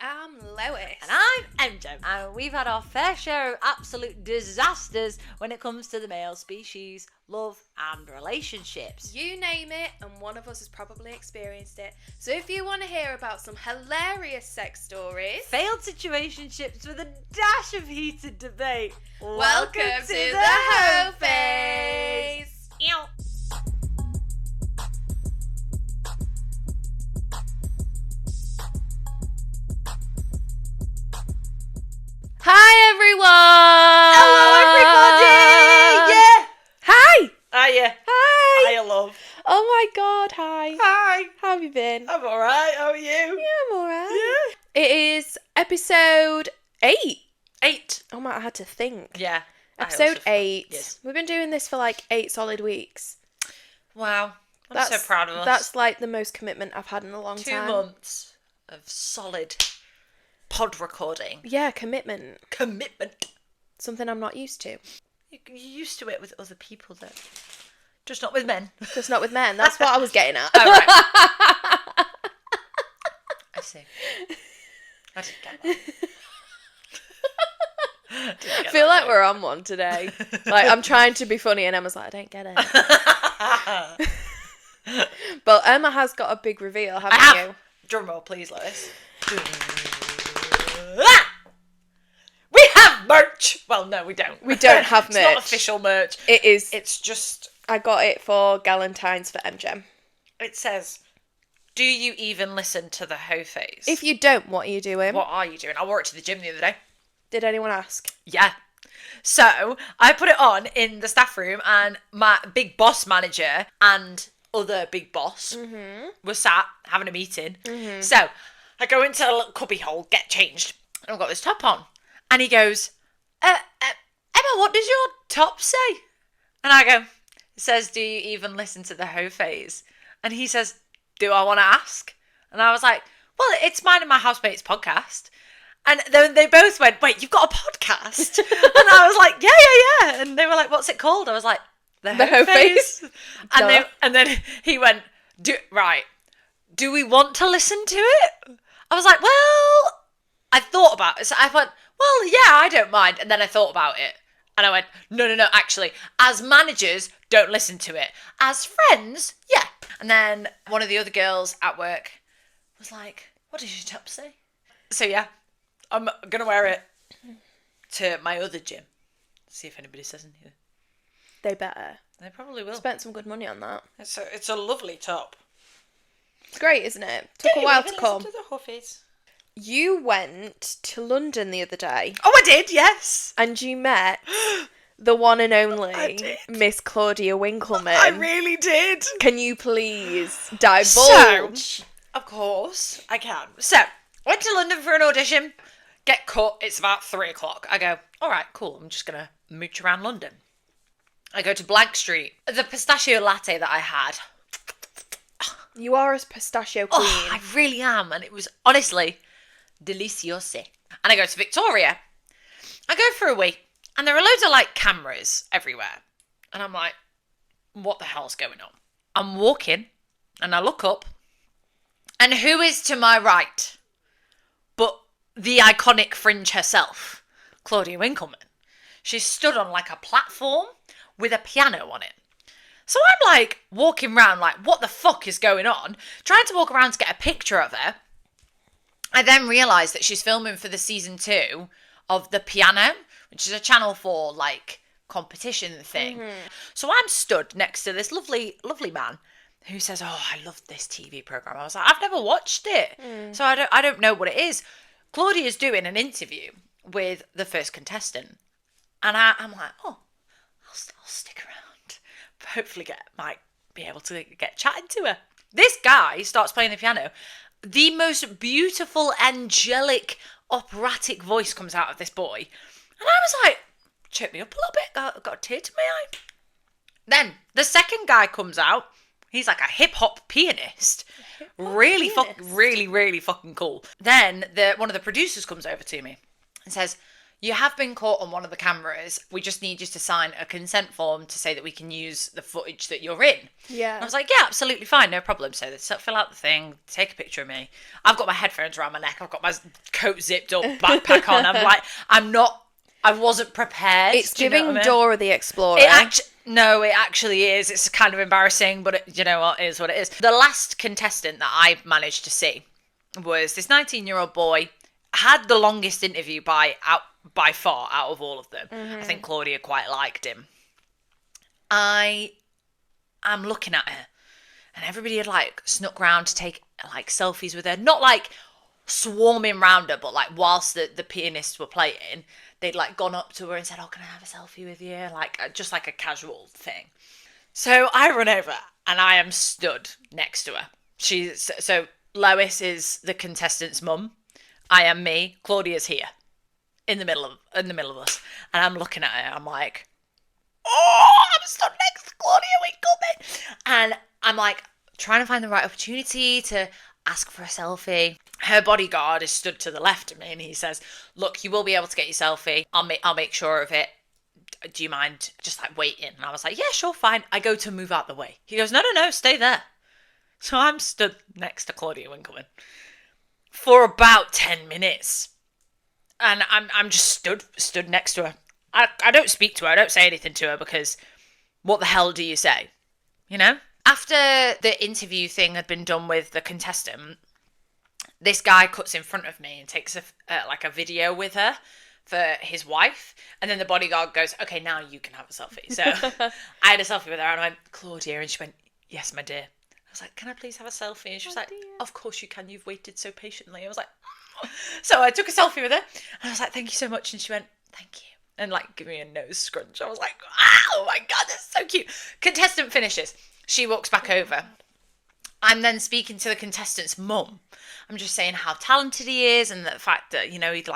am Lois. And I'm EmJem. And we've had our fair share of absolute disasters when it comes to the male species, love and relationships. You name it, and one of us has probably experienced it. So if you want to hear about some hilarious sex stories, failed situationships with a dash of heated debate, welcome to the Hoe Phase. Ew. Hi everyone! Hello everybody! Yeah! Hi! Hiya. Hi! Hiya, love. Oh my god, hi. Hi. How have you been? I'm alright, how are you? Yeah, I'm alright. Yeah. It is episode 8. 8. Oh my, I had to think. Yeah. Episode 8. Yes. We've been doing this for like 8 solid weeks. Wow. I'm so proud of us. That's like the most commitment I've had in a long 2 time. 2 months of solid pod recording. Yeah, commitment. Commitment. Something I'm not used to. You're used to it with other people, though. Just not with men. Just not with men. That's what I was getting at. Oh, right. I see. I didn't get that. I feel like we're on one today. Like, I'm trying to be funny and Emma's like, I don't get it. But Emma has got a big reveal, haven't you? Drum roll, please, Lois. We have merch! Well, no, we don't. We don't have merch. It's not official merch. It is. It's just... I got it for Galentine's for EmJem. It says, do you even listen to the Hoe Phase? If you don't, what are you doing? What are you doing? I wore it to the gym the other day. Did anyone ask? Yeah. So, I put it on in the staff room and my big boss manager and other big boss were sat having a meeting. So, I go into a little cubby hole, get changed, and I've got this top on. And he goes, Emma, what does your top say? And I go, it says, do you even listen to the Hoe Phase? And he says, do I want to ask? And I was like, well, it's mine and my housemate's podcast. And then they both went, wait, you've got a podcast? And I was like, yeah. And they were like, what's it called? I was like, the Hoe Phase. And then he went, do we want to listen to it? I was like, well, I thought about it. So I went, well, yeah, I don't mind. And then I thought about it. And I went, no, actually, as managers, don't listen to it. As friends, yeah. And then one of the other girls at work was like, what does your top say? So yeah, I'm going to wear it to my other gym. See if anybody says anything. They better. They probably will. Spent some good money on that. It's a lovely top. It's great, isn't it? Took a while to come. To the Hoe Phase? You went to London the other day. Oh, I did, yes. And you met the one and I only did. Miss Claudia Winkleman. I really did. Can you please divulge? So, of course, I can. So, went to London for an audition. Get cut. It's about 3:00. I go, all right, cool. I'm just going to mooch around London. I go to Blank Street. The pistachio latte that I had. You are a pistachio queen. Oh, I really am. And it was honestly delicioso. And I go to Victoria. I go for a wee. And there are loads of like cameras everywhere. And I'm like, what the hell's going on? I'm walking and I look up. And who is to my right but the iconic Fringe herself, Claudia Winkleman. She's stood on like a platform with a piano on it. So I'm like walking around like, what the fuck is going on? Trying to walk around to get a picture of her. I then realise that she's filming for the season 2 of The Piano, which is a Channel 4 like competition thing. So I'm stood next to this lovely, lovely man who says, oh, I love this TV programme. I was like, I've never watched it. So I don't know what it is. Claudia's doing an interview with the first contestant. And I'm like, oh, I'll stick around. Hopefully might be able to get chatting to her. This guy starts playing the piano. The most beautiful, angelic, operatic voice comes out of this boy. And I was like, cheer me up a little bit. Got a tear to my eye. Then the second guy comes out. He's like a hip-hop pianist. Really fucking cool. Then one of the producers comes over to me and says, You have been caught on one of the cameras. We just need you to sign a consent form to say that we can use the footage that you're in. Yeah. And I was like, yeah, absolutely fine, no problem. So they fill out the thing, take a picture of me. I've got my headphones around my neck. I've got my coat zipped up, backpack on. I'm like, I wasn't prepared. It's do you know giving what I mean? Dora the Explorer. No, it actually is. It's kind of embarrassing, but you know what? It is what it is. The last contestant that I managed to see was this 19-year-old boy. Had the longest interview by far out of all of them. I think Claudia quite liked him. I'm looking at her, and everybody had like snuck round to take like selfies with her. Not like swarming round her, but like whilst the pianists were playing, they'd like gone up to her and said, "Oh, can I have a selfie with you?" Like just like a casual thing. So I run over and I am stood next to her. So Lois is the contestant's mum. I am me. Claudia's here, in the middle of us, and I'm looking at her. I'm like, "Oh, I'm stood next to Claudia. We coming?" And I'm like trying to find the right opportunity to ask for a selfie. Her bodyguard is stood to the left of me, and he says, "Look, you will be able to get your selfie. I'll make sure of it. Do you mind just like waiting?" And I was like, "Yeah, sure, fine." I go to move out the way. He goes, No, stay there." So I'm stood next to Claudia Winkleman for about 10 minutes. And I'm just stood next to her. I don't speak to her. I don't say anything to her because what the hell do you say? You know? After the interview thing had been done with the contestant, this guy cuts in front of me and takes a video with her for his wife. And then the bodyguard goes, "Okay, now you can have a selfie." So I had a selfie with her and I went, "Claudia," and she went, "Yes, my dear." I was like, "Can I please have a selfie?" And she was like, dear. "Of course you can. You've waited so patiently." I was like, "Oh." So I took a selfie with her and I was like, "Thank you so much." And she went, "Thank you." And like, give me a nose scrunch. I was like, "Oh my God, that's so cute." Contestant finishes. She walks back over. I'm then speaking to the contestant's mum. I'm just saying how talented he is and the fact that, you know, he'd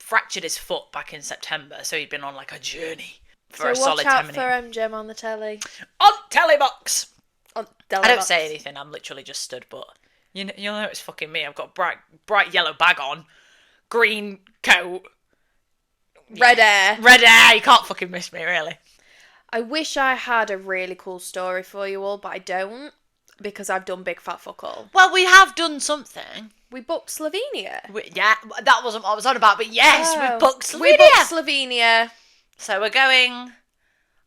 fractured his foot back in September. So he'd been on like a journey for a solid 10 minutes. So watch out for EmJem on the telly. On Telebox. I don't Box. say anything. I'm literally just stood, but you'll know it's fucking me. I've got bright yellow bag on, green coat, Red hair. red hair. You can't fucking miss me, really. I wish I had a really cool story for you all, but I don't because I've done big fat fuck all. Well, we have done something. We booked Slovenia. Yeah, that wasn't what I was on about, but yes, we booked Slovenia. We booked Slovenia. So we're going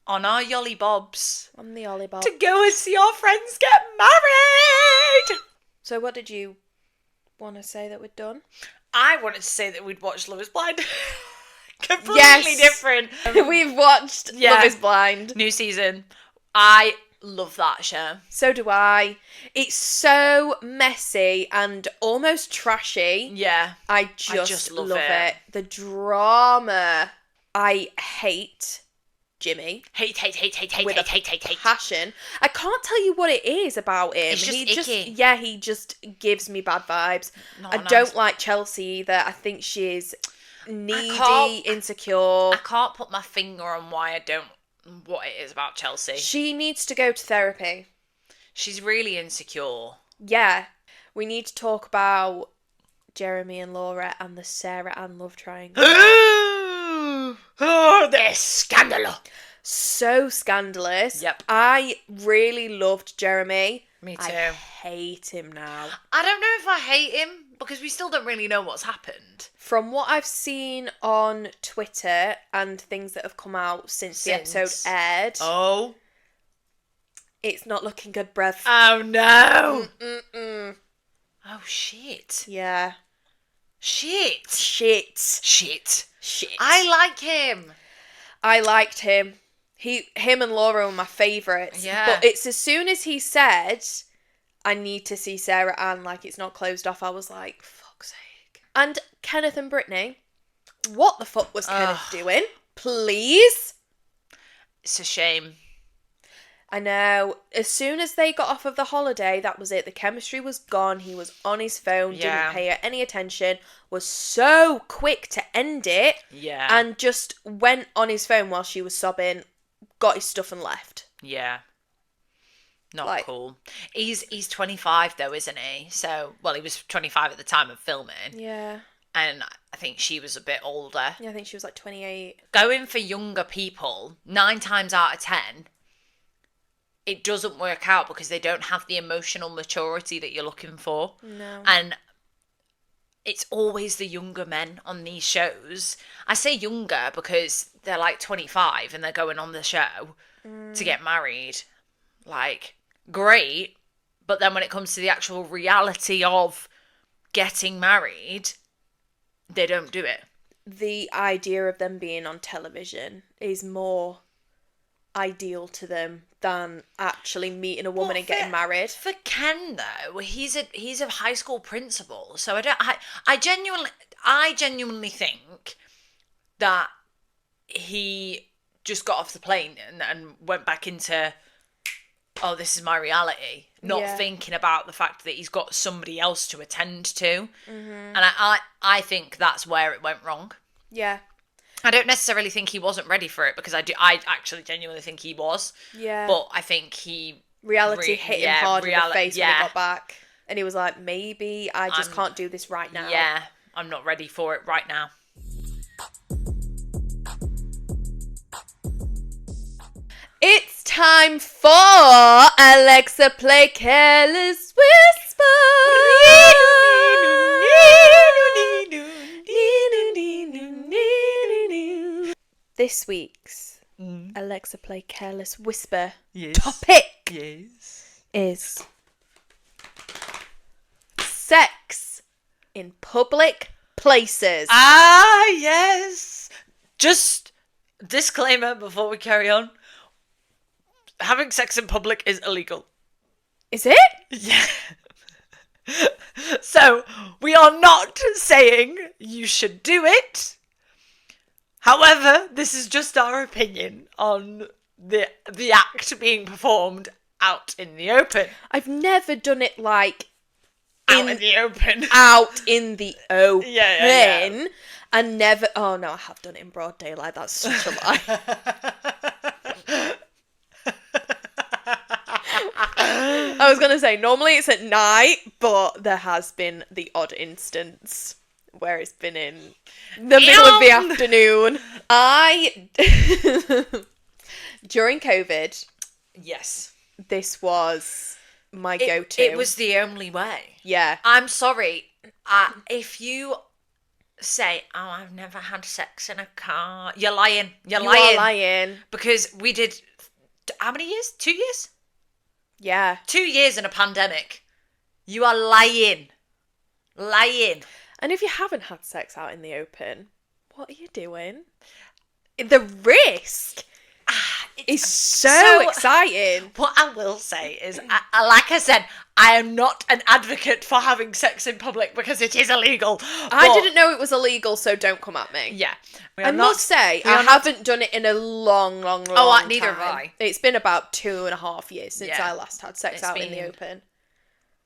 on our Yolly Bobs On the Ollie Bob. to go and see our friends get married. So what did you want to say that we'd done? I wanted to say that we'd watched Love is Blind. Completely different. We've watched Love is Blind. New season. I love that show. So do I. It's so messy and almost trashy. Yeah. I just love it. The drama. I hate Jimmy. Hate. With a passion. I can't tell you what it is about him. It's just icky. He just gives me bad vibes. Not I nice. don't like Chelsea either. I think she's needy, insecure. I can't put my finger on what it is about Chelsea. She needs to go to therapy. She's really insecure. Yeah. We need to talk about Jeremy and Laura and the Sarah Ann love triangle. Oh, they're scandalous. So scandalous. Yep. I really loved Jeremy. Me too. I hate him now. I don't know if I hate him because we still don't really know what's happened. From what I've seen on Twitter and things that have come out since the episode aired, Oh. it's not looking good, bruv. Oh no. Mm-mm. Oh shit. Yeah. Shit. I like him. I liked him. Him and Laura were my favourites. Yeah. But it's as soon as he said, "I need to see Sarah Ann, like it's not closed off," I was like, fuck's sake. And Kenneth and Brittany, what the fuck was Kenneth doing? Please? It's a shame. I know. As soon as they got off of the holiday, that was it. The chemistry was gone. He was on his phone, didn't pay her any attention, was so quick to end it. Yeah. And just went on his phone while she was sobbing, got his stuff and left. Yeah. Not cool. He's 25 though, isn't he? So, well, he was 25 at the time of filming. Yeah. and I think she was a bit older. Yeah, I think she was like 28. Going for younger people, 9 times out of 10, it doesn't work out because they don't have the emotional maturity that you're looking for. No. And it's always the younger men on these shows. I say younger because they're like 25 and they're going on the show to get married. Like, great. But then when it comes to the actual reality of getting married, they don't do it. The idea of them being on television is more ideal to them than actually meeting a woman and getting married. For Ken though, he's a high school principal, so I genuinely think that he just got off the plane and went back into, oh, this is my reality, not thinking about the fact that he's got somebody else to attend to. And I think that's where it went wrong. Yeah. I don't necessarily think he wasn't ready for it, because I actually genuinely think he was. Yeah. But I think he... Reality hit him hard in the face when he got back. And he was like, maybe I just can't do this right now. Yeah, I'm not ready for it right now. It's time for Alexa Play Careless Whisper. This week's Alexa Play Careless Whisper topic is sex in public places. Ah, yes. Just disclaimer before we carry on. Having sex in public is illegal. Is it? Yeah. So, we are not saying you should do it. However, this is just our opinion on the act being performed out in the open. I've never done it like Out in the open. Out in the open. Yeah. And never... Oh, no, I have done it in broad daylight. That's such a lie. I was going to say, normally it's at night, but there has been the odd instance where it's been in the middle of the afternoon. During COVID... Yes. This was my go-to. It was the only way. Yeah. I'm sorry. If you say, oh, I've never had sex in a car, you're lying. You are lying. Because we did, how many years? 2 years? Yeah. 2 years in a pandemic. You are lying. Lying. And if you haven't had sex out in the open, what are you doing? The risk is so exciting. What I will say is, like I said, I am not an advocate for having sex in public because it is illegal. I didn't know it was illegal, so don't come at me. Yeah. I must say, I haven't done it in a long time. Neither have I. It's been about 2.5 years since I last had sex out in the open.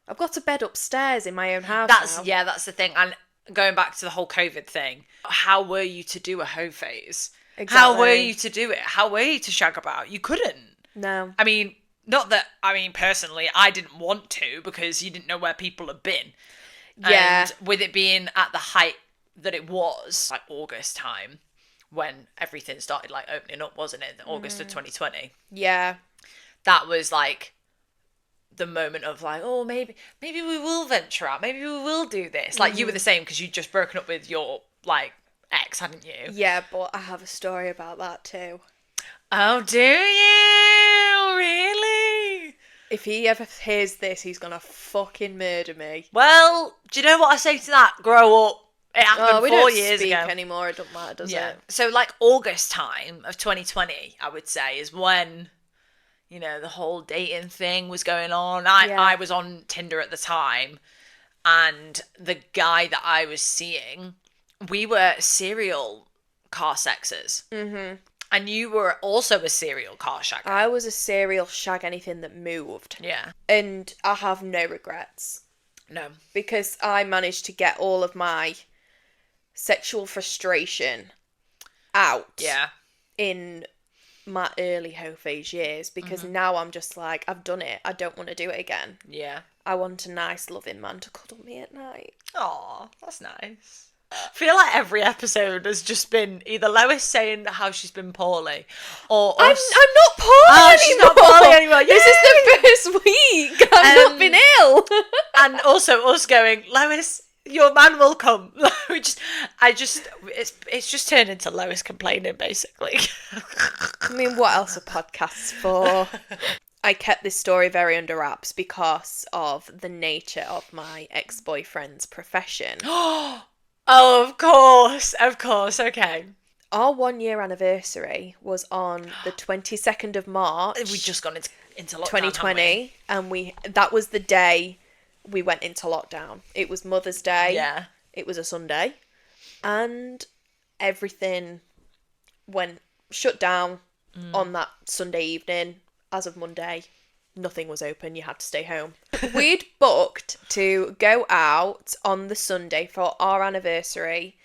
I've got a bed upstairs in my own house now. Yeah, that's the thing. And going back to the whole COVID thing, how were you to do a hoe phase? Exactly. How were you to do it? How were you to shag about? You couldn't. No. I mean, personally, I didn't want to because you didn't know where people had been. Yeah. And with it being at the height that it was, like August time, when everything started like opening up, wasn't it? August of 2020. Yeah. That was like the moment of like, oh, maybe we will venture out. Maybe we will do this. Like you were the same because you'd just broken up with your like ex, hadn't you? Yeah, but I have a story about that too. Oh, do you? Really? If he ever hears this, he's gonna fucking murder me. Well, do you know what I say to that? Grow up. It happened 4 years ago. We don't speak anymore. It doesn't matter, does it? So, like, August time of 2020, I would say, is when, you know, the whole dating thing was going on. I was on Tinder at the time, and the guy that I was seeing, we were serial car sexers. Mm-hmm. And you were also a serial car shagger. I was a serial shag anything that moved. Yeah. And I have no regrets. No. Because I managed to get all of my sexual frustration out. Yeah. In my early Hoe Phase years. Because now I'm just like, I've done it. I don't want to do it again. Yeah. I want a nice, loving man to cuddle me at night. Aw, that's nice. I feel like every episode has just been either Lois saying how she's been poorly, or I'm us. not poorly anymore. She's not poorly anymore. This is the first week. I've not been ill. And also us going, Lois, your man will come. It's just turned into Lois complaining, basically. I mean, what else are podcasts for? I kept this story very under wraps because of the nature of my ex-boyfriend's profession. Oh, of course, okay. Our 1-year anniversary was on the 22nd of March. We just gone into lockdown, 2020, and that was the day we went into lockdown. It was Mother's Day. Yeah. It was a Sunday, and everything went shut down on that Sunday evening. As of Monday, nothing was open. You had to stay home. We'd booked to go out on the Sunday for our anniversary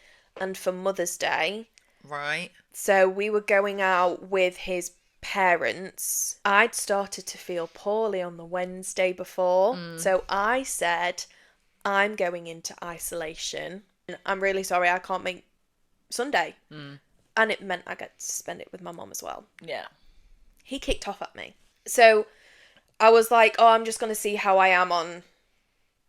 and for Mother's Day. Right. So we were going out with his parents. I'd started to feel poorly on the Wednesday before. So I said, I'm going into isolation. I'm really sorry I can't make Sunday. And it meant I got to spend it with my mum as well. Yeah. He kicked off at me. So I was like, oh, I'm just going to see how I am on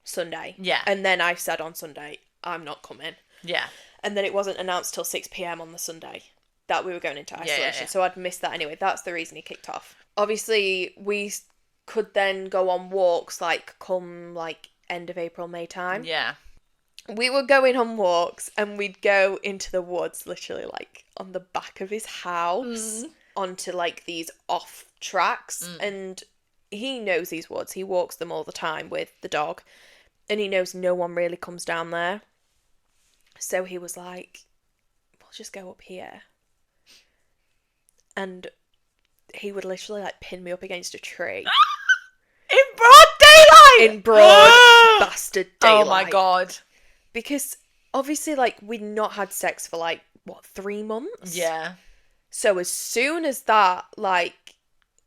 Sunday. Yeah. And then I said on Sunday, I'm not coming. Yeah. And then it wasn't announced till 6 p.m. on the Sunday that we were going into isolation. Yeah. So I'd missed that anyway. That's the reason he kicked off. Obviously, we could then go on walks come end of April, May time. Yeah. We were going on walks and we'd go into the woods, literally on the back of his house, onto these off tracks. And he knows these woods. He walks them all the time with the dog. And he knows no one really comes down there. So he was like, we'll just go up here. And he would literally pin me up against a tree. In broad daylight! In broad bastard daylight. Oh my God. Because obviously we'd not had sex for 3 months? Yeah. So as soon as that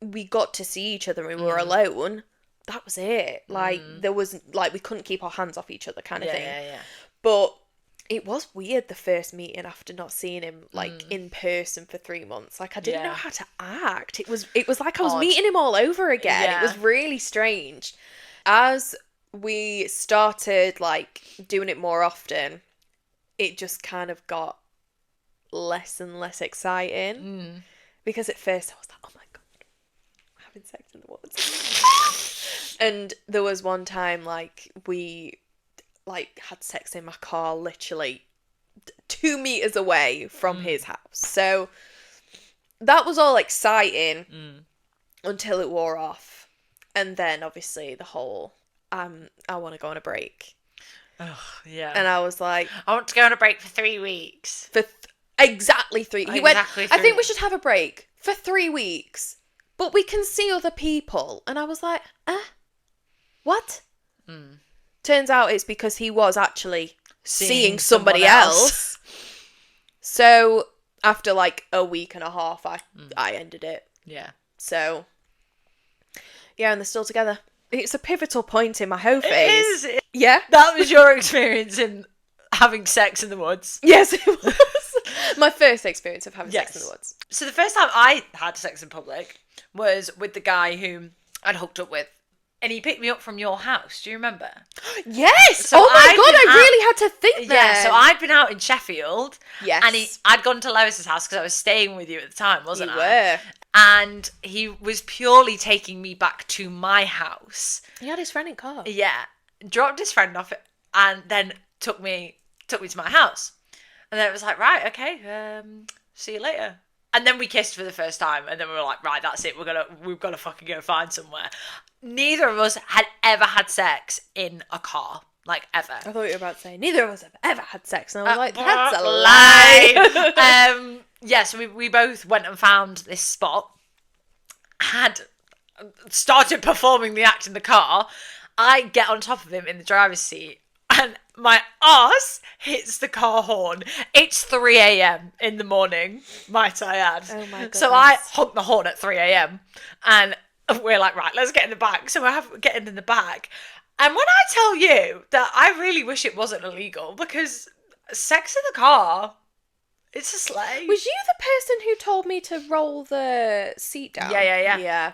we got to see each other and we were alone, that was it. There was we couldn't keep our hands off each other kind of thing. Yeah. But it was weird the first meeting after not seeing him in person for 3 months. I didn't know how to act. It was like I was meeting him all over again. Yeah. It was really strange. As we started doing it more often, it just kind of got less and less exciting. Because at first I was like, oh my God, I'm having sex in the woods. And there was one time we had sex in my car literally 2 meters away from his house. So that was all exciting until it wore off. And then obviously the whole I want to go on a break. Oh, yeah. And I was like, I want to go on a break for 3 weeks. For exactly 3. He went, I think we should have a break for 3 weeks, but we can see other people. And I was like, what? Turns out it's because he was actually seeing somebody else. So after a week and a half, I ended it. Yeah. So yeah, and they're still together. It's a pivotal point in my Hoe Phase. It is. Yeah. That was your experience in having sex in the woods. Yes, it was. My first experience of having sex in the woods. So the first time I had sex in public was with the guy whom I'd hooked up with. And he picked me up from your house. Do you remember? Yes. So oh my God, I really had to think there. Yeah, so I'd been out in Sheffield. Yes. And I'd gone to Lois's house because I was staying with you at the time, wasn't I? You were. And he was purely taking me back to my house. He had his friend in car. Yeah. Dropped his friend off and then took me to my house. And then it was like, right, okay, see you later. And then we kissed for the first time, and then we were like, right, that's it. We've got to fucking go find somewhere. Neither of us had ever had sex in a car, ever. I thought you were about to say neither of us have ever had sex, and I was like, that's a lie. Yeah, so we both went and found this spot, had started performing the act in the car. I get on top of him in the driver's seat, and my arse hits the car horn. It's 3 a.m. in the morning, might I add. Oh my goodness. So I honk the horn at 3 a.m. and we're like, right, let's get in the back. So we're getting in the back. And when I tell you that I really wish it wasn't illegal, because sex in the car. It's a sleigh. Was you the person who told me to roll the seat down? Yeah. Yeah.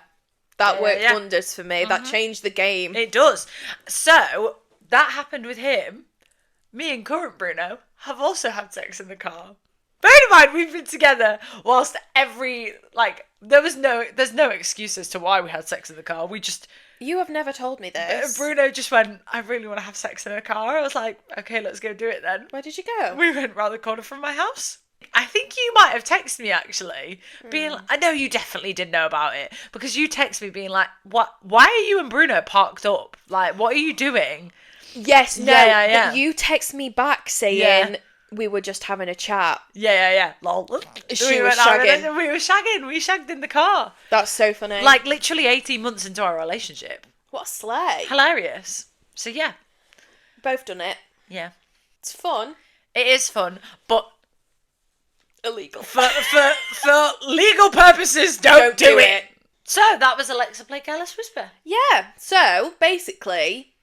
That worked yeah. wonders for me. That changed the game. It does. So, that happened with him. Me and current Bruno have also had sex in the car. Bear in mind, we've been together whilst there's no excuse as to why we had sex in the car. We just... You have never told me this. Bruno just went, I really want to have sex in a car. I was like, okay, let's go do it then. Where did you go? We went round the corner from my house. I think you might have texted me actually, being like, I know you definitely did know about it, because you texted me being like, what? Why are you and Bruno parked up? Like, what are you doing? Yes, no. Yeah. But you text me back saying we were just having a chat. Yeah. Lol. She was shagging. We were shagging. We shagged in the car. That's so funny. Like literally 18 months into our relationship. What a sleigh. Hilarious. So yeah. Both done it. Yeah. It's fun. It is fun, but Illegal. For legal purposes, don't do it. So that was Alexa Play Careless Whisper. Yeah. So basically,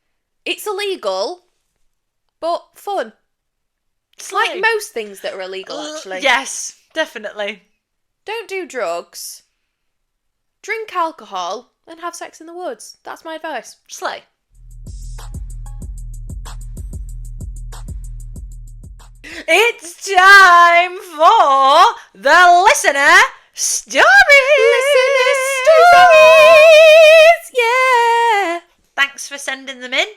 it's illegal, but fun. It's like most things that are illegal, actually. Yes, definitely. Don't do drugs. Drink alcohol and have sex in the woods. That's my advice. Slay. It's time for the listener stories. Yeah. Thanks for sending them in.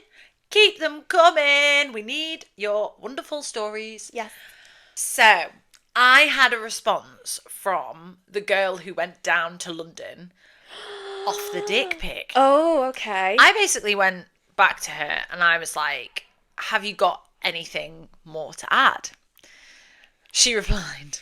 Keep them coming. We need your wonderful stories. Yes. So, I had a response from the girl who went down to London off the dick pic. Oh, okay. I basically went back to her and I was like, have you got anything more to add? She replied,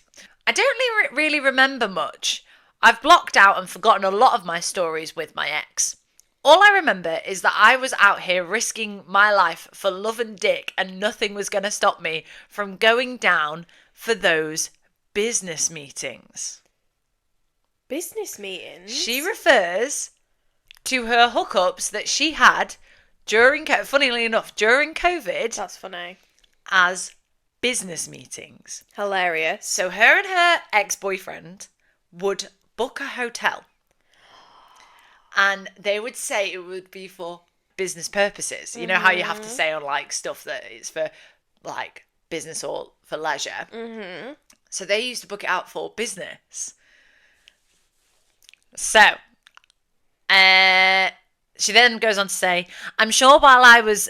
I don't really remember much. I've blocked out and forgotten a lot of my stories with my ex. All I remember is that I was out here risking my life for love and dick, and nothing was going to stop me from going down for those business meetings. Business meetings? She refers to her hookups that she had funnily enough, during COVID. That's funny. As business meetings. Hilarious. So her and her ex-boyfriend would book a hotel. And they would say it would be for business purposes. You know how you have to say on like stuff that it's for like business or for leisure. Mm-hmm. So they used to book it out for business. So, she then goes on to say, I'm sure while I was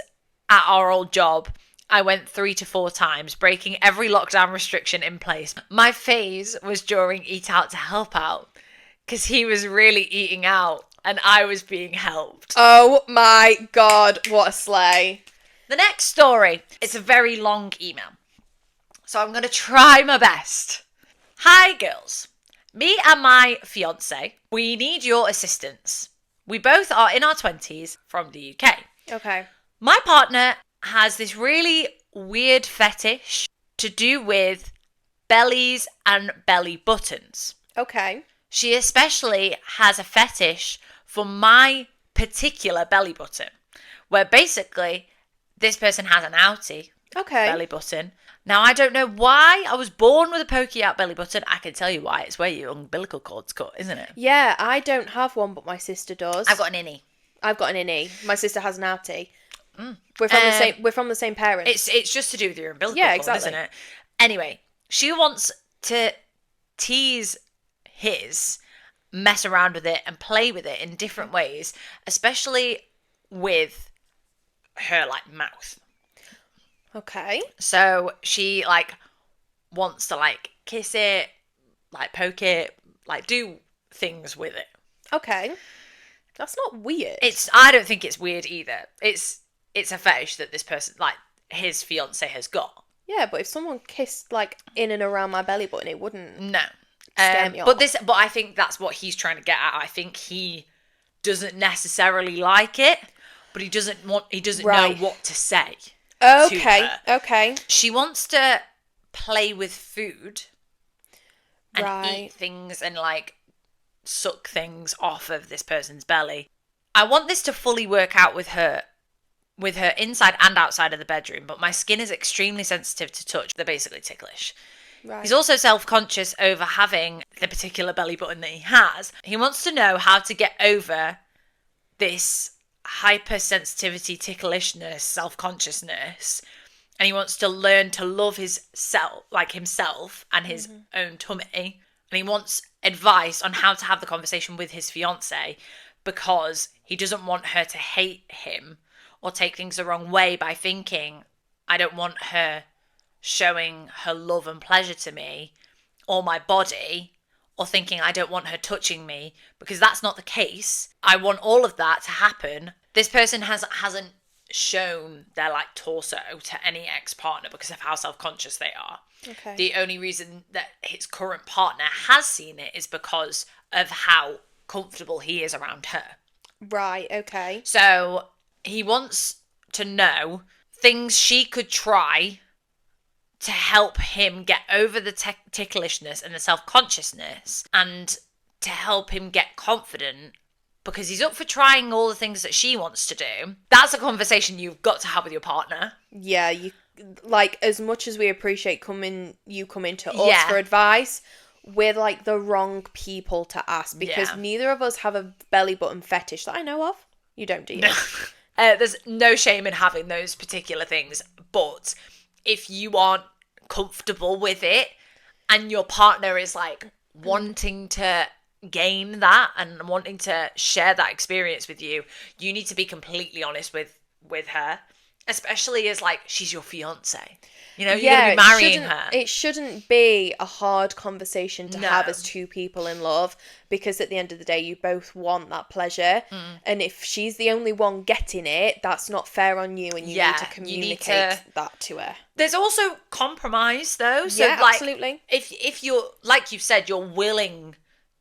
at our old job, I went 3 to 4 times, breaking every lockdown restriction in place. My phase was during Eat Out to Help Out, because he was really eating out and I was being helped. Oh my God, what a sleigh. The next story, it's a very long email, so I'm going to try my best. Hi girls, me and my fiance, we need your assistance. We both are in our 20s from the UK. Okay. My partner has this really weird fetish to do with bellies and belly buttons. Okay. She especially has a fetish for my particular belly button, where basically this person has an outie belly button. Now, I don't know why. I was born with a pokey out belly button. I can tell you why. It's where your umbilical cord's cut, isn't it? Yeah, I don't have one, but my sister does. I've got an innie. I've got an innie. My sister has an outie. We're from the same parents. It's just to do with your umbilical cord, exactly. Isn't it? Anyway, she wants to tease his, mess around with it and play with it in different ways, especially with her like mouth. Okay. So she like wants to like kiss it, like poke it, like do things with it. Okay. That's not weird. I don't think it's weird either. It's a fetish that this person, like his fiance, has got. Yeah, but if someone kissed like in and around my belly button, it wouldn't. No. Scare me off. But I think that's what he's trying to get at. I think he doesn't necessarily like it, but he doesn't know what to say. Okay. Okay. She wants to play with food and Right. eat things and like suck things off of this person's belly. I want this to fully work out with her with her inside and outside of the bedroom, but my skin is extremely sensitive to touch. They're basically ticklish. Right. He's also self-conscious over having the particular belly button that he has. He wants to know how to get over this hypersensitivity, ticklishness, self-consciousness, and he wants to learn to love himself and his own tummy, and he wants advice on how to have the conversation with his fiance, because he doesn't want her to hate him or take things the wrong way by thinking, I don't want her showing her love and pleasure to me or my body, or thinking I don't want her touching me, because that's not the case. I want all of that to happen. This person hasn't shown their like torso to any ex-partner because of how self-conscious they are. Okay. The only reason that his current partner has seen it is because of how comfortable he is around her. Right, okay. So he wants to know things she could try to help him get over the ticklishness and the self-consciousness, and to help him get confident, because he's up for trying all the things that she wants to do. That's a conversation you've got to have with your partner. Yeah, you like, as much as we appreciate you coming to us for advice, we're like the wrong people to ask, because neither of us have a belly button fetish that I know of. You don't, do you? There's no shame in having those particular things, but if you aren't comfortable with it and your partner is like wanting to gain that and wanting to share that experience with you, you need to be completely honest with her, especially as like she's your fiance. You know, you're going to be marrying her. It shouldn't be a hard conversation to have as two people in love, because at the end of the day, you both want that pleasure. And if she's the only one getting it, that's not fair on you, and you need to communicate that to her. There's also compromise, though. So, yeah, absolutely. If you're, like you've said, you're willing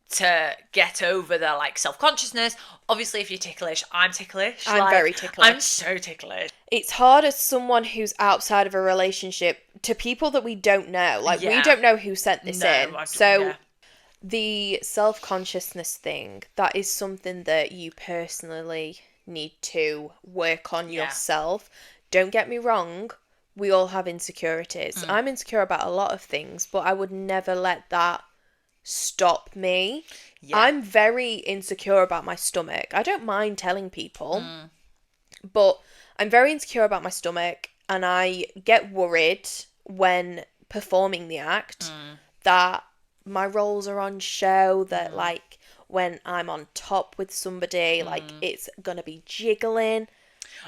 to get over the like self-consciousness. Obviously, if you're ticklish, I'm ticklish. I'm very ticklish. I'm so ticklish. It's hard as someone who's outside of a relationship to people that we don't know. Like, we don't know who sent this in. The self-consciousness thing, that is something that you personally need to work on yourself. Don't get me wrong. We all have insecurities. I'm insecure about a lot of things, but I would never let that stop me. I'm very insecure about my stomach. I don't mind telling people, but I'm very insecure about my stomach, and I get worried when performing the act that my rolls are on show, that like when I'm on top with somebody, like it's gonna be jiggling.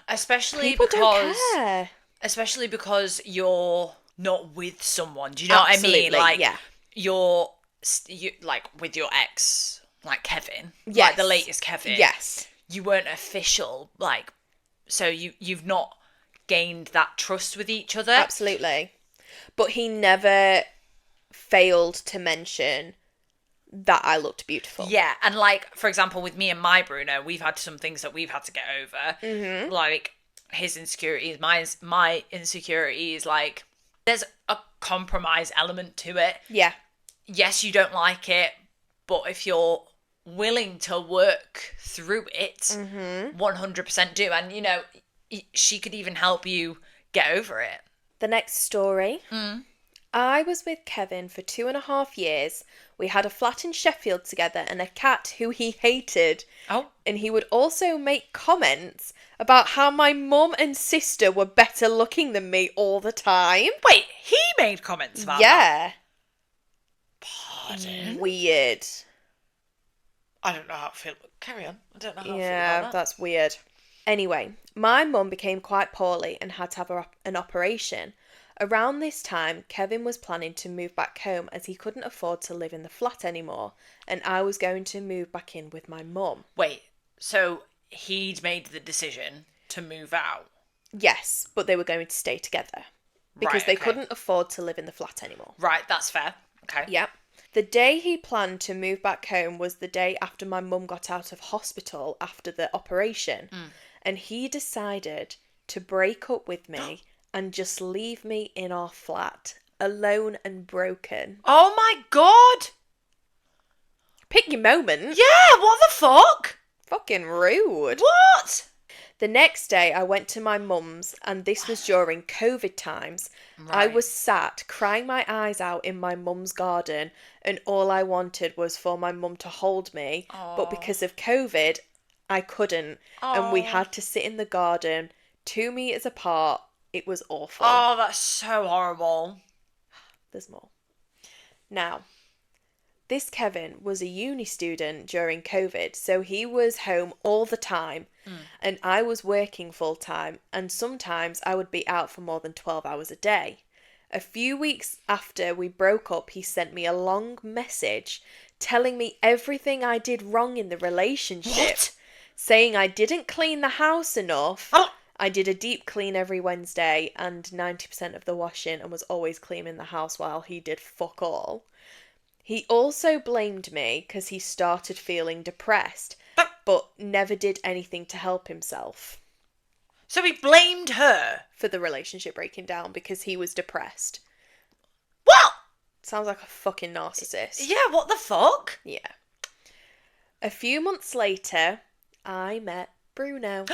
Especially people because don't care. Especially because you're not with someone. Do you know what I mean? Like you like with your ex, like Kevin, like the latest Kevin. Yes, you weren't official, like, so you've not gained that trust with each other. Absolutely, but he never failed to mention that I looked beautiful. Yeah, and like, for example, with me and my Bruno, we've had some things that we've had to get over, like his insecurities, my insecurities. Like, there's a compromise element to it. Yeah. Yes, you don't like it, but if you're willing to work through it, 100% do. And, you know, she could even help you get over it. The next story. I was with Kevin for 2.5 years. We had a flat in Sheffield together and a cat who he hated. Oh. And he would also make comments about how my mum and sister were better looking than me all the time. Wait, he made comments about that? Pardon? Weird. I don't know how to feel. Carry on. I don't know how to feel Yeah, about that. that's weird. Anyway, my mum became quite poorly and had to have an operation. Around this time, Kevin was planning to move back home as he couldn't afford to live in the flat anymore, and I was going to move back in with my mum. Wait, so he'd made the decision to move out? Yes, but they were going to stay together because they couldn't afford to live in the flat anymore. Right, that's fair. Okay. Yep. The day he planned to move back home was the day after my mum got out of hospital after the operation, and he decided to break up with me and just leave me in our flat, alone and broken. Oh my god! Pick your moment. Yeah, what the fuck? Fucking rude. What? The next day, I went to my mum's, and this was during COVID times. I Right. was sat crying my eyes out in my mum's garden, and all I wanted was for my mum to hold me. But Aw. because of COVID, I couldn't, and we Aw. had to sit in the garden 2 meters apart. It was awful. Oh, that's so horrible. There's more. Now, this Kevin was a uni student during COVID, so he was home all the time, and I was working full time, and sometimes I would be out for more than 12 hours a day. A few weeks after we broke up, he sent me a long message telling me everything I did wrong in the relationship, What? saying I didn't clean the house enough. Oh. I did a deep clean every Wednesday and 90% of the washing, and was always cleaning the house while he did fuck all. He also blamed me because he started feeling depressed, but never did anything to help himself So he blamed her. for the relationship breaking down because he was depressed. What? Sounds like a fucking narcissist. Yeah, what the fuck? Yeah. A few months later, I met Bruno.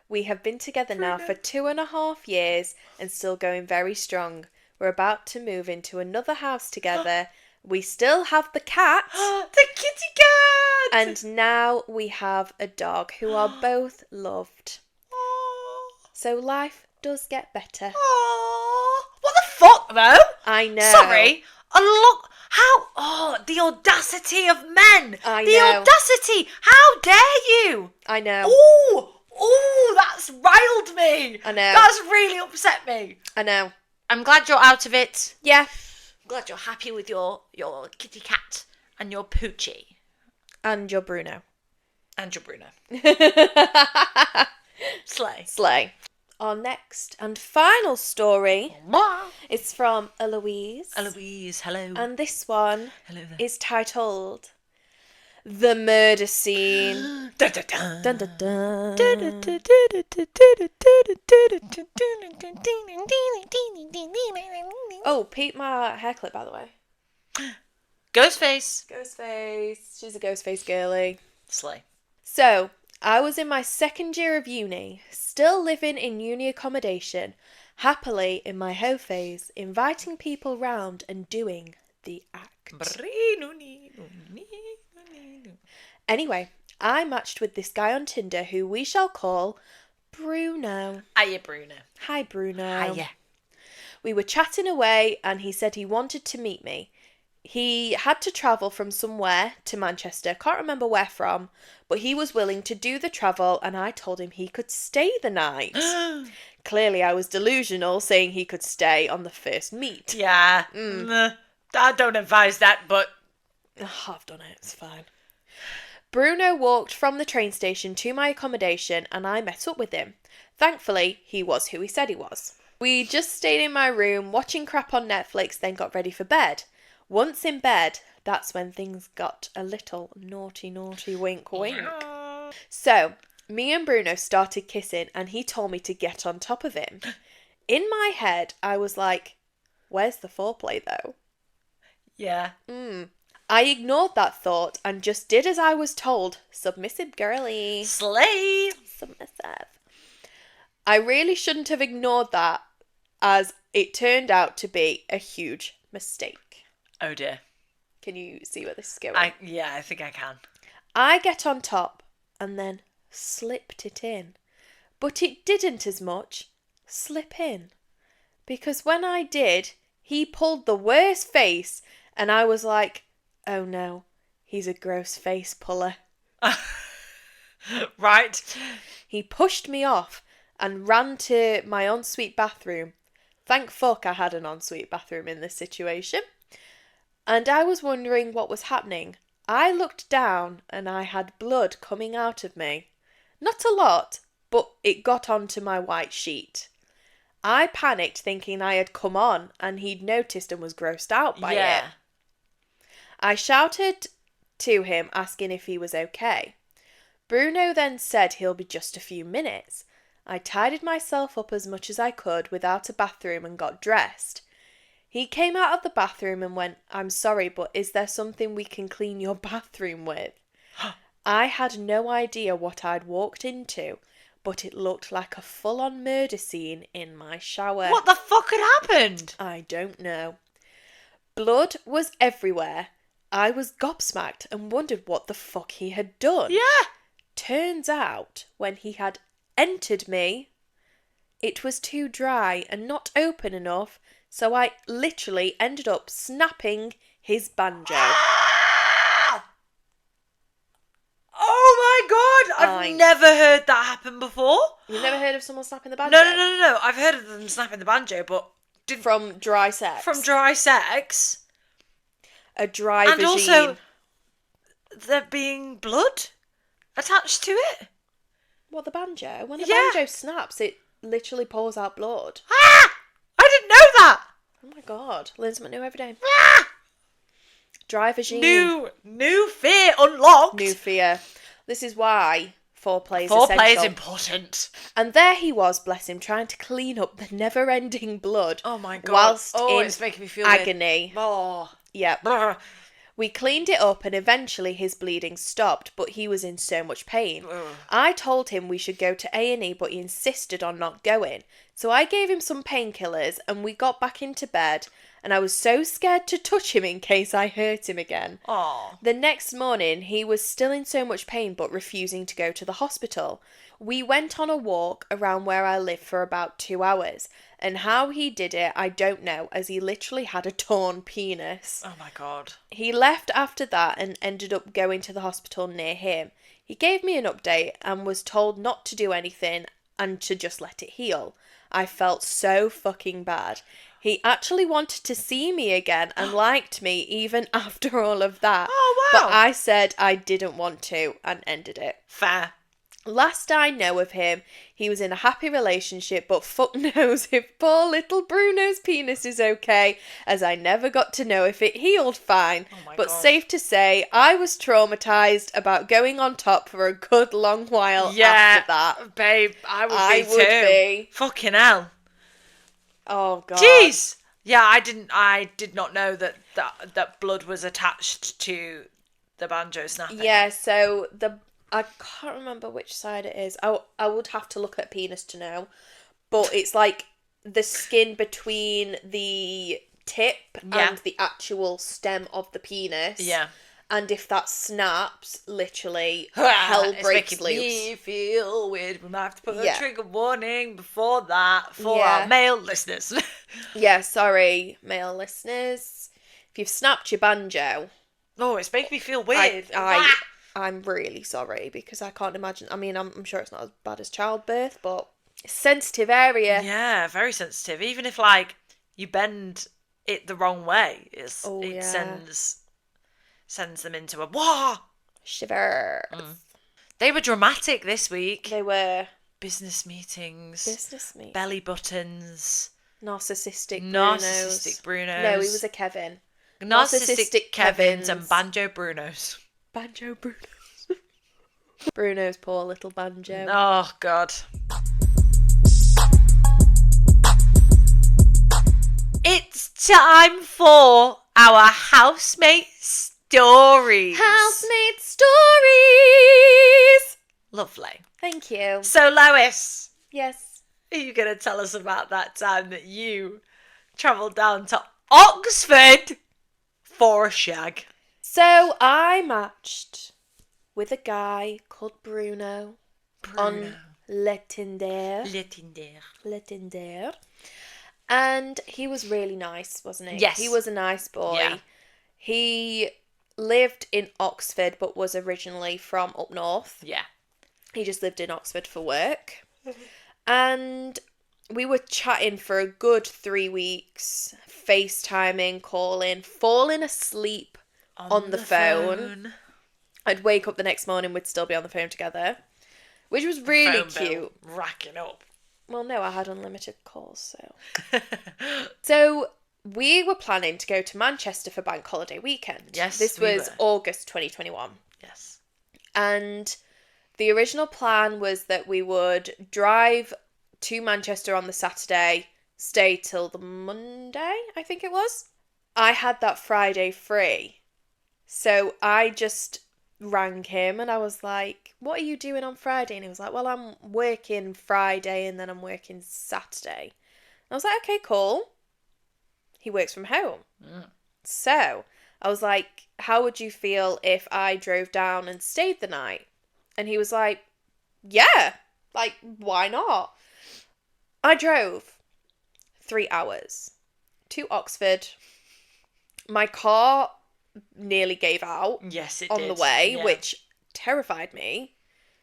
We have been together now for 2.5 years and still going very strong. We're about to move into another house together. We still have the cat. The kitty cat! And now we have a dog who are both loved. Aww. So life does get better. Aww. What the fuck, though? I know. Sorry. How? Oh, the audacity of men. I the know. audacity. How dare you? I know. Ooh, that's riled me. I know. That's really upset me. I know. I'm glad you're out of it. Yeah. I'm glad you're happy with your kitty cat and your poochie. And you're Bruno. And your Bruno. Slay. Slay. Our next and final story is from Eloise. Eloise, hello. And this one Hello there. is titled The Murder Scene. Dun, dun, dun. Dun, dun, dun. Oh, peep my hair clip, by the way. Ghost face. Ghost face. She's a ghost face girly. Slay. So, I was in my second year of uni, still living in uni accommodation, happily in my Hoe Phase, inviting people round and doing the act. Anyway, I matched with this guy on Tinder who we shall call Bruno. Hiya, Bruno. Hi, Bruno. Hiya. We were chatting away and he said he wanted to meet me. He had to travel from somewhere to Manchester, can't remember where from, but he was willing to do the travel and I told him he could stay the night. Clearly I was delusional, saying he could stay on the first meet. Yeah. I don't advise that, but... I've done it, it's fine. Bruno walked from the train station to my accommodation and I met up with him. Thankfully, he was who he said he was. We just stayed in my room watching crap on Netflix, then got ready for bed. Once in bed, that's when things got a little naughty, wink, wink. So, me and Bruno started kissing and he told me to get on top of him. In my head, I was like, where's the foreplay though? Yeah. I ignored that thought and just did as I was told. Submissive girly. Slay. Submissive. I really shouldn't have ignored that, as it turned out to be a huge mistake. Oh dear. Can you see where this is going? I think I can. I get on top and then slipped it in. But it didn't as much slip in. Because when I did, he pulled the worst face and I was like, oh no, he's a gross face puller. Right. He pushed me off and ran to my ensuite bathroom. Thank fuck I had an ensuite bathroom in this situation. And I was wondering what was happening. I looked down and I had blood coming out of me. Not a lot, but it got onto my white sheet. I panicked thinking I had come on and he'd noticed and was grossed out by it. I shouted to him asking if he was okay. Bruno then said he'll be just a few minutes. I tidied myself up as much as I could without a bathroom and got dressed. He came out of the bathroom and went, I'm sorry, but is there something we can clean your bathroom with? I had no idea what I'd walked into, but it looked like a full-on murder scene in my shower. What the fuck had happened? I don't know. Blood was everywhere. I was gobsmacked and wondered what the fuck he had done. Yeah. Turns out, when he had entered me, it was too dry and not open enough, so I literally ended up snapping his banjo. Oh my god! I've never heard that happen before. You've never heard of someone snapping the banjo? No. I've heard of them snapping the banjo, but... From dry sex. From dry sex. A dry and vagine. Also, there being blood attached to it. What, the banjo? When the banjo snaps, it literally pours out blood. Ah! I didn't know that! Oh my god. Learn something new every day. Ah! Dry vagine. New fear unlocked. New fear. This is why foreplay is Foreplay is important. And there he was, bless him, trying to clean up the never-ending blood. Oh my god. Whilst in it's making me feel agony. Weird. Oh. Yep. Brr. We cleaned it up and eventually his bleeding stopped, but he was in so much pain. Ugh. I told him we should go to A&E, but he insisted on not going. So I gave him some painkillers and we got back into bed, and I was so scared to touch him in case I hurt him again. Oh. The next morning, he was still in so much pain but refusing to go to the hospital. We went on a walk around where I live for about 2 hours, and how he did it, I don't know, as he literally had a torn penis. Oh my god. He left after that and ended up going to the hospital near him. He gave me an update and was told not to do anything and to just let it heal. I felt so fucking bad. He actually wanted to see me again and liked me even after all of that. Oh, wow. But I said I didn't want to and ended it. Fair. Last I know of him, he was in a happy relationship, but fuck knows if poor little Bruno's penis is okay, as I never got to know if it healed fine. Oh my but God. Safe to say, I was traumatised about going on top for a good long while after that. Babe, I would be too. Fucking hell. Oh god. Jeez. Yeah, I did not know that blood was attached to the banjo snapping. Yeah, so I can't remember which side it is. I would have to look at penis to know. But it's like the skin between the tip and the actual stem of the penis. Yeah. And if that snaps, literally, hell breaks loose. Me feel weird. We might have to put a trigger warning before that for our male listeners. Yeah, sorry, male listeners. If you've snapped your banjo... Oh, it's making me feel weird. I'm really sorry, because I can't imagine... I mean, I'm sure it's not as bad as childbirth, but... Sensitive area. Yeah, very sensitive. Even if, like, you bend it the wrong way, it sends them into a wah! Shiver. They were dramatic this week. They were. Business meetings. Meetings. Belly buttons. Narcissistic Brunos. No, he was a Kevin. Narcissistic Kevins and banjo Brunos. Banjo Brunos. Bruno's poor little banjo. Oh, God. It's time for our housemate stories. Housemate stories. Lovely. Thank you. So, Lois. Yes. Are you going to tell us about that time that you travelled down to Oxford for a shag? So, I matched with a guy called Bruno. On Tinder. Tinder. And he was really nice, wasn't he? Yes. He was a nice boy. Yeah. He lived in Oxford, but was originally from up north. Yeah. He just lived in Oxford for work. And we were chatting for a good 3 weeks, FaceTiming, calling, falling asleep on the phone. I'd wake up the next morning, we'd still be on the phone together, which was really cute. Racking up. Well, no, I had unlimited calls, so. So, we were planning to go to Manchester for Bank Holiday weekend. Yes, This was August 2021. Yes. And the original plan was that we would drive to Manchester on the Saturday, stay till the Monday, I think it was. I had that Friday free. So I just rang him and I was like, what are you doing on Friday? And he was like, well, I'm working Friday and then I'm working Saturday. And I was like, okay, cool. He works from home. So I was like, how would you feel if I drove down and stayed the night? And he was like, yeah, like, why not? I drove 3 hours to Oxford. My car nearly gave out Yes, it on did. the way, Yeah. which terrified me.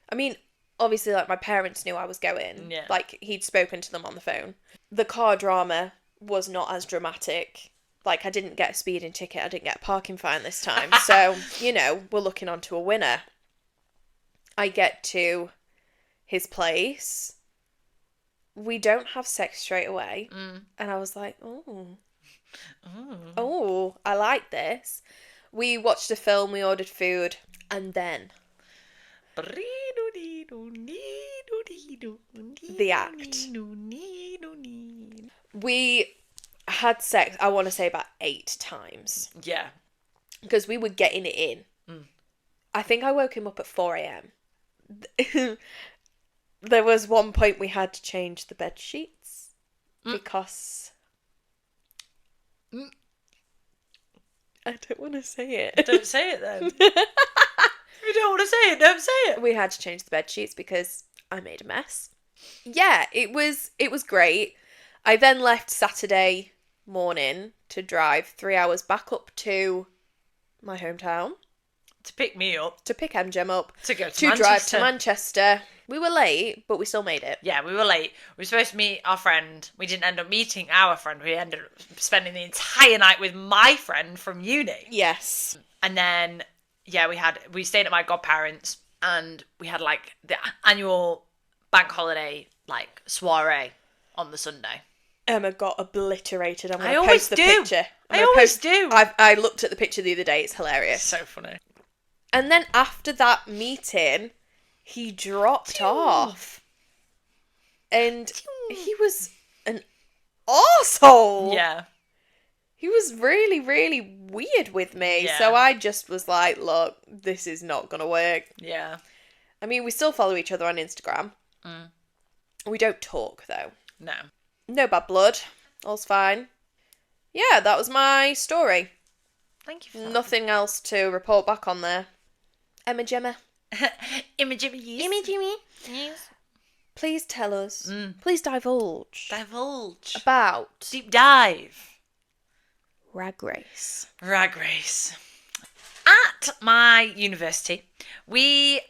I mean, obviously, like, my parents knew I was going. Yeah. Like, he'd spoken to them on the phone. The car drama was not as dramatic. Like, I didn't get a speeding ticket. I didn't get a parking fine this time. So, you know, we're looking onto a winner. I get to his place. We don't have sex straight away. And I was like, oh, I like this. We watched a film, we ordered food, and then the act. We had sex, I want to say about 8 times. Yeah. Because we were getting it in. I think I woke him up at 4 a.m. There was one point we had to change the bed sheets because I don't want to say it. Don't say it then. If you don't want to say it, don't say it. We had to change the bed sheets because I made a mess. Yeah, it was great. I then left Saturday morning to drive 3 hours back up to my hometown. To pick me up. To pick EmJem up. To go to to Manchester. drive to Manchester. We were late, but we still made it. Yeah, we were late. We were supposed to meet our friend. We didn't end up meeting our friend. We ended up spending the entire night with my friend from uni. Yes. And then, yeah, we stayed at my godparents and we had like the annual bank holiday like soiree on the Sunday. Emma got obliterated. I'm going I to always post the do. picture. I always do. I looked at the picture the other day. It's hilarious. So funny. And then after that meeting, he dropped off. And he was an arsehole. Yeah. He was really, really weird with me. Yeah. So I just was like, look, this is not going to work. Yeah. I mean, we still follow each other on Instagram. We don't talk, though. No. No bad blood. All's fine. Yeah, that was my story. Thank you for that. Nothing else to report back on there. EmJem. EmJem. Yes. Please tell us. Please divulge. Divulge. About Deep dive. Rag Race. Rag race. At my university, we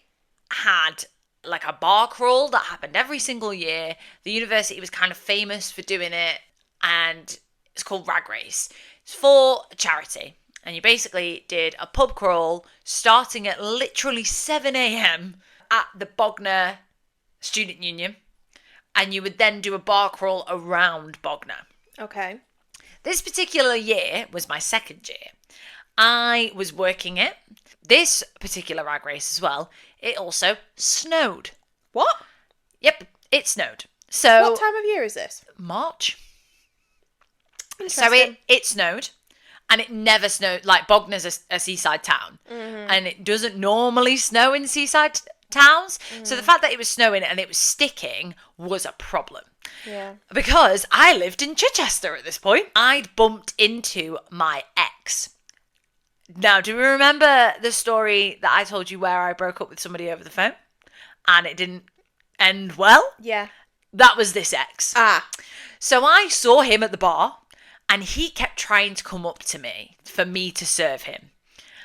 had like a bar crawl that happened every single year. The university was kind of famous for doing it, and it's called Rag Race. It's for a charity, and you basically did a pub crawl starting at literally 7 a.m. at the Bognor Student Union, and you would then do a bar crawl around Bognor. Okay. This particular year was my second year. I was working it. This particular rag race as well, it also snowed. What? Yep, it snowed. So What time of year is this? March. So Interesting. it snowed, and it never snowed. Like Bognor's a seaside town, and it doesn't normally snow in seaside towns. So the fact that it was snowing and it was sticking was a problem. Yeah. Because I lived in Chichester at this point. I'd bumped into my ex. Now, do you remember the story that I told you where I broke up with somebody over the phone? And it didn't end well? Yeah. That was this ex. Ah. So I saw him at the bar, and he kept trying to come up to me for me to serve him.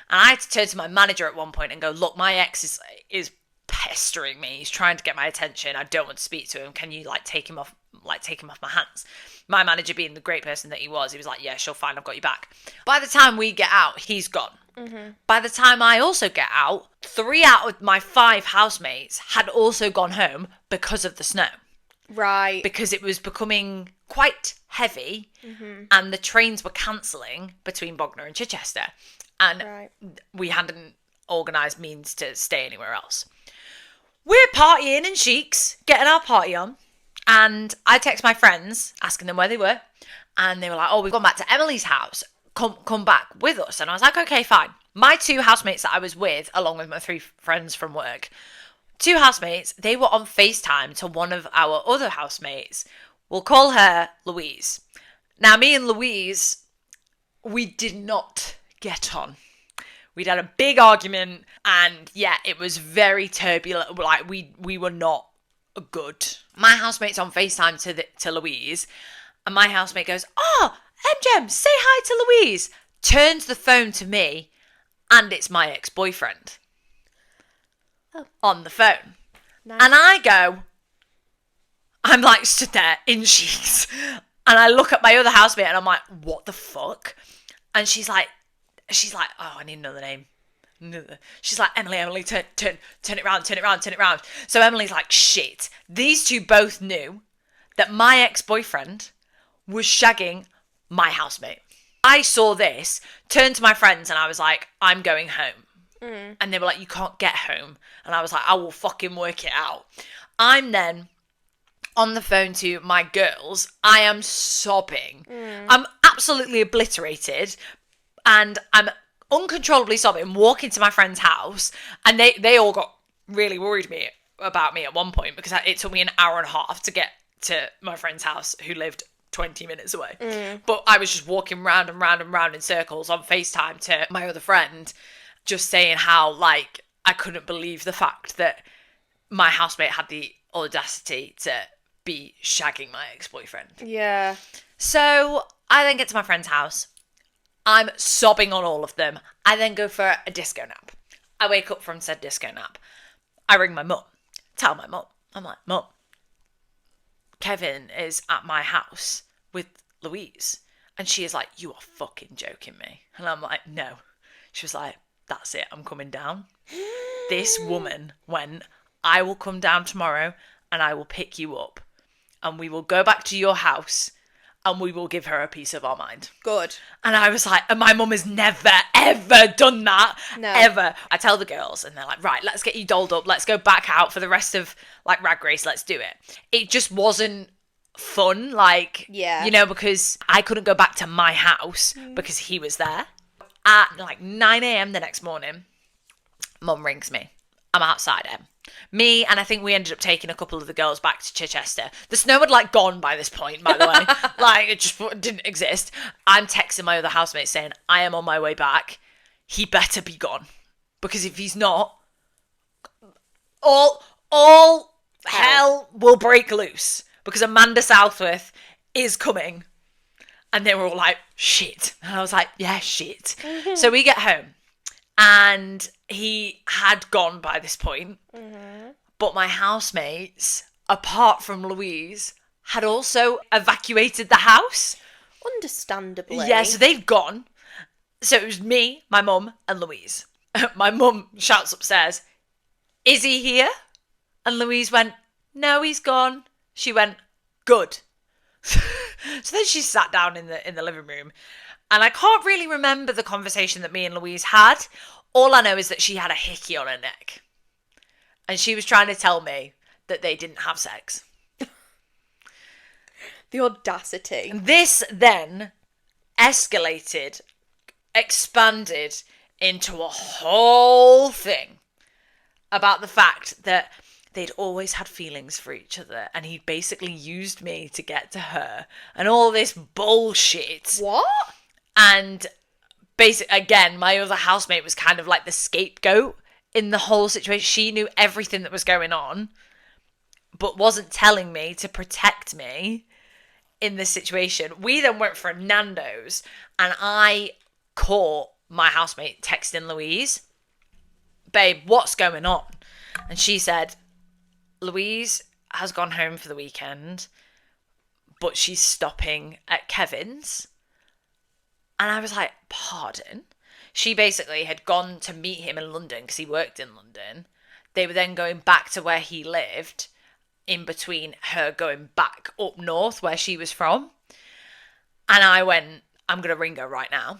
And I had to turn to my manager at one point and go, look, my ex is pestering me. He's trying to get my attention. I don't want to speak to him. Can you take him off my hands? My manager, being the great person that he was like, yeah, sure, fine, I've got you back. By the time we get out, he's gone. By the time I also get out, 3 out of my 5 housemates had also gone home because of the snow. Right. Because it was becoming quite heavy, and the trains were cancelling between Bognor and Chichester, and we hadn't organised means to stay anywhere else. We're partying in Sheiks, getting our party on, and I text my friends asking them where they were, and they were like, oh, we've gone back to Emily's house, come back with us. And I was like, okay, fine. My 2 housemates that I was with, along with my 3 friends from work, 2 housemates, they were on FaceTime to one of our other housemates. We'll call her Louise. Now, me and Louise, we did not get on. We'd had a big argument, and yeah, it was very turbulent. Like, we were not good. My housemate's on FaceTime to Louise, and my housemate goes, "Oh, EmJem, say hi to Louise." Turns the phone to me, and it's my ex-boyfriend on the phone. Nice. And I'm like stood there in sheets, and I look at my other housemate, and I'm like, "What the fuck?" And she's like, "Oh, I need another name." She's like, Emily, turn it round. So Emily's like, shit. These 2 both knew that my ex-boyfriend was shagging my housemate. I saw this, turned to my friends, and I was like, I'm going home. And they were like, you can't get home. And I was like, I will fucking work it out. I'm then on the phone to my girls. I am sobbing. I'm absolutely obliterated. And I'm uncontrollably sobbing, walking to my friend's house. And they all got really worried about me at one point, because it took me an hour and a half to get to my friend's house, who lived 20 minutes away. But I was just walking round and round and round in circles on FaceTime to my other friend, just saying how, like, I couldn't believe the fact that my housemate had the audacity to be shagging my ex-boyfriend. Yeah. So I then get to my friend's house. I'm sobbing on all of them. I then go for a disco nap. I wake up from said disco nap. I ring my mum. Tell my mum. I'm like, Mum, Kevin is at my house with Louise. And she is like, you are fucking joking me. And I'm like, no. She was like, that's it, I'm coming down. This woman went, I will come down tomorrow and I will pick you up. And we will go back to your house and we will give her a piece of our mind. Good. And I was like, and my mum has never, ever done that. No. Ever. I tell the girls and they're like, right, let's get you dolled up. Let's go back out for the rest of, like, Rag Race. Let's do it. It just wasn't fun. Like, Yeah. you know, because I couldn't go back to my house because he was there. At like 9 a.m. the next morning, Mum rings me. I'm outside him. Me, and I think we ended up taking a couple of the girls back to Chichester. The snow had, like, gone by this point, by the way. Like, it just didn't exist. I'm texting my other housemate saying, I am on my way back. He better be gone. Because if he's not, all hell will break loose. Because Amanda Southworth is coming. And they were all like, shit. And I was like, yeah, shit. So we get home. And he had gone by this point. But my housemates, apart from Louise, had also evacuated the house. Understandably. Yeah, so they've gone. So it was me, my mum, and Louise. My mum shouts upstairs, is he here? And Louise went, no, he's gone. She went, good. So then she sat down in the living room. And I can't really remember the conversation that me and Louise had. All I know is that she had a hickey on her neck. And she was trying to tell me that they didn't have sex. The audacity. This then escalated, expanded into a whole thing about the fact that they'd always had feelings for each other and he basically used me to get to her and all this bullshit. What? And basically, again, my other housemate was kind of like the scapegoat in the whole situation. She knew everything that was going on, but wasn't telling me to protect me in this situation. We then went for a Nando's and I caught my housemate texting Louise, babe, what's going on? And she said, Louise has gone home for the weekend, but she's stopping at Kevin's. And I was like, pardon? She basically had gone to meet him in London because he worked in London. They were then going back to where he lived, in between her going back up north where she was from. And I went, I'm going to ring her right now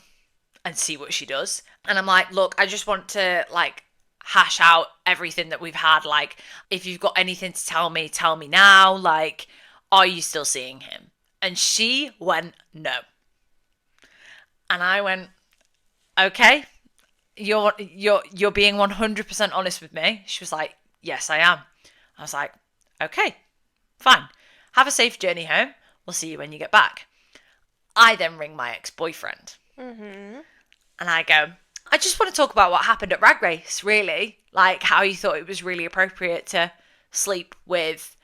and see what she does. And I'm like, look, I just want to, like, hash out everything that we've had. Like, if you've got anything to tell me now. Like, are you still seeing him? And she went, no. And I went, okay, you're being 100% honest with me. She was like, yes, I am. I was like, okay, fine. Have a safe journey home. We'll see you when you get back. I then ring my ex-boyfriend. Mm-hmm. And I go, I just want to talk about what happened at Rag Race, really. Like, how you thought it was really appropriate to sleep with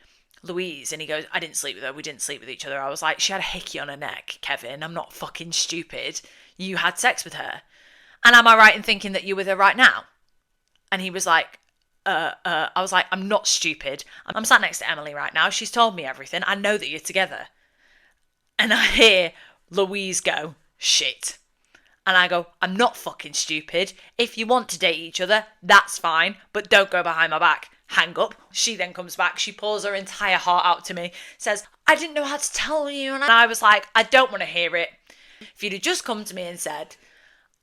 Louise. And he goes, I didn't sleep with her. We didn't sleep with each other. I was like, she had a hickey on her neck, Kevin. I'm not fucking stupid. You had sex with her. And am I right in thinking that you're with her right now? And he was like, I was like, I'm not stupid. I'm sat next to Emily right now. She's told me everything. I know that you're together. And I hear Louise go, shit. And I go, I'm not fucking stupid. If you want to date each other, that's fine. But don't go behind my back. Hang up. She then comes back. She pours her entire heart out to me. Says, I didn't know how to tell you. And I was like, I don't want to hear it. If you'd have just come to me and said,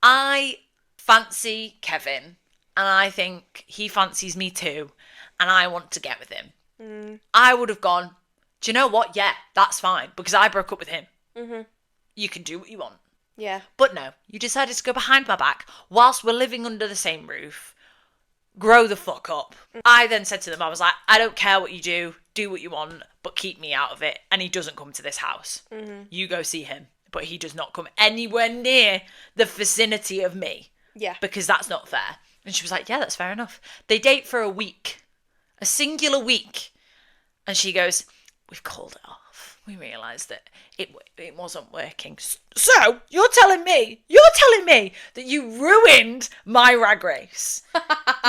I fancy Kevin. And I think he fancies me too. And I want to get with him. I would have gone, do you know what? Yeah, that's fine. Because I broke up with him. Mm-hmm. You can do what you want. Yeah. But no, you decided to go behind my back whilst we're living under the same roof. Grow the fuck up. I then said to them, I was like, I don't care what you do what you want, but keep me out of it. And he doesn't come to this house. Mm-hmm. You go see him, but he does not come anywhere near the vicinity of me. Yeah. Because that's not fair. And she was like, yeah, that's fair enough. They date for a week, a singular week. And she goes, we've called it off. We realised that it wasn't working. So, you're telling me that you ruined my rag race.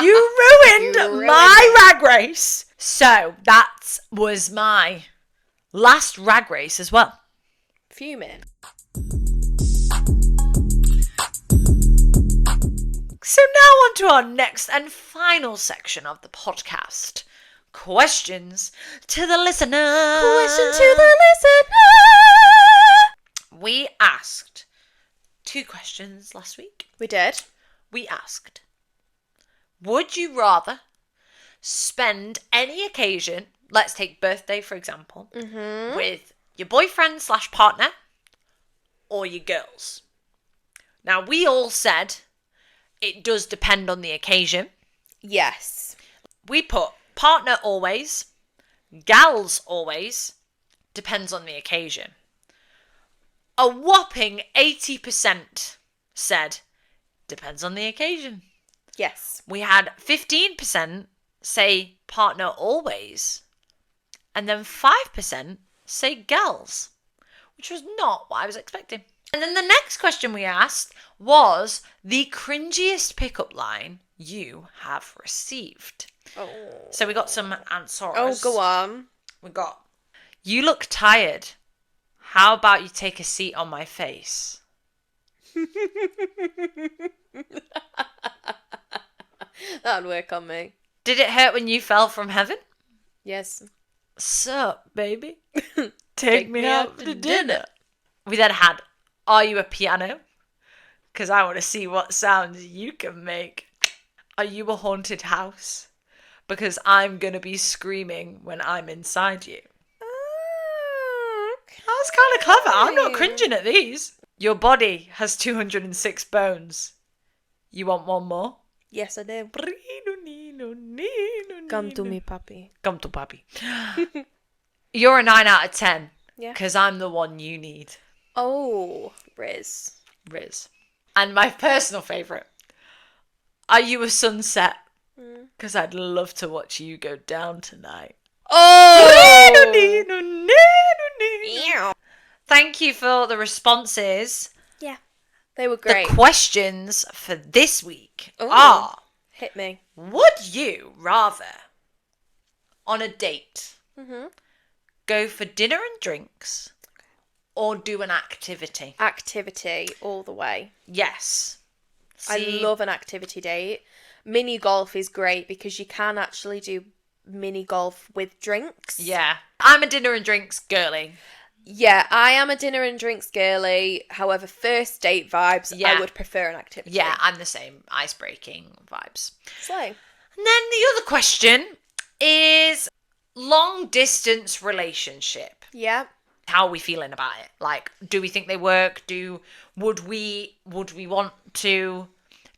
You ruined my rag race. So, that was my last rag race as well. Fuming. So now on to our next and final section of the podcast. Questions to the listener. Question to the listener. We asked 2 questions last week. We did. We asked, would you rather spend any occasion, let's take birthday for example, with your boyfriend / partner or your girls? Now we all said it does depend on the occasion. Yes. We put partner always, gals always, depends on the occasion. A whopping 80% said depends on the occasion. Yes. We had 15% say partner always, and then 5% say gals, which was not what I was expecting. And then the next question we asked was the cringiest pickup line you have received. Oh. So we got some answers. Oh, go on. We got, you look tired. How about you take a seat on my face? That'd work on me. Did it hurt when you fell from heaven? Yes. Sup, baby? Take me out to dinner. We then had, are you a piano? Because I want to see what sounds you can make. Are you a haunted house? Because I'm going to be screaming when I'm inside you. Okay. That was kind of clever. I'm not cringing at these. Your body has 206 bones. You want one more? Yes, I do. Come to me, papi. Come to papi. You're a 9 out of 10. Yeah. Because I'm the one you need. Oh, Riz. And my personal favourite. Are you a sunset? Because I'd love to watch you go down tonight. Oh! Thank you for the responses. Yeah, they were great. The questions for this week Ooh. are... Hit me. Would you rather, on a date, go for dinner and drinks or do an activity? Activity all the way. Yes. See, I love an activity date. Mini golf is great because you can actually do mini golf with drinks. Yeah. I'm a dinner and drinks girly. Yeah, I am a dinner and drinks girly. However, first date vibes, Yeah. I would prefer an activity. Yeah, I'm the same. Ice-breaking vibes. So. And then the other question is long-distance relationship. Yeah. How are we feeling about it? Like, do we think they work? Would we want to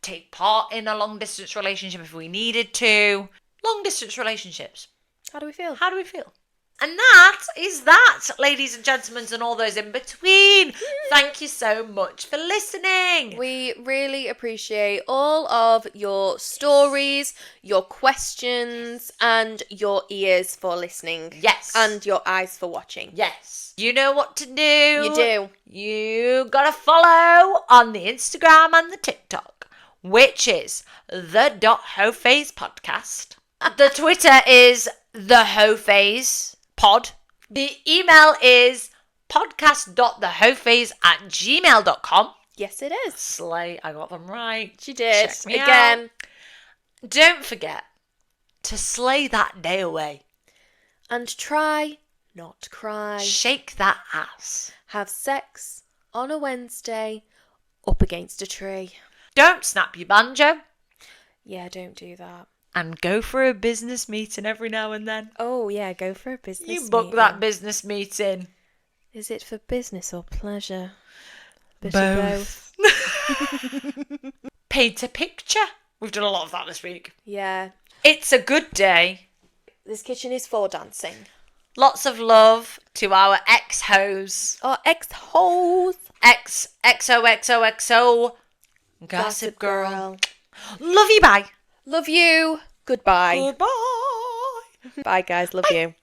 take part in a long distance relationship if we needed to. Long distance relationships. How do we feel? How do we feel? And that is that, ladies and gentlemen, and all those in between. Thank you so much for listening. We really appreciate all of your stories, your questions, and your ears for listening. Yes. And your eyes for watching. Yes. You know what to do. You do. You gotta follow on the Instagram and the TikTok, which is the.hoephase podcast. The Twitter is thehoephasepod. The email is podcast.thehoephase@gmail.com. Yes, it is. Slay, I got them right. She did. Check me Again. out. Don't forget to slay that day away. And try not cry. Shake that ass. Have sex on a Wednesday up against a tree. Don't snap your banjo. Yeah, don't do that. And go for a business meeting every now and then. Oh, yeah, go for a business You book meeting. that business meeting. Is it for business or pleasure? Bit Both. of both. Paint a picture. We've done a lot of that this week. Yeah. It's a good day. This kitchen is for dancing. Lots of love to our ex-hoes. Or ex-hoes. XOXOXO. Gossip girl. Love you, bye. Love you. Goodbye. Goodbye. Bye, guys. Love you.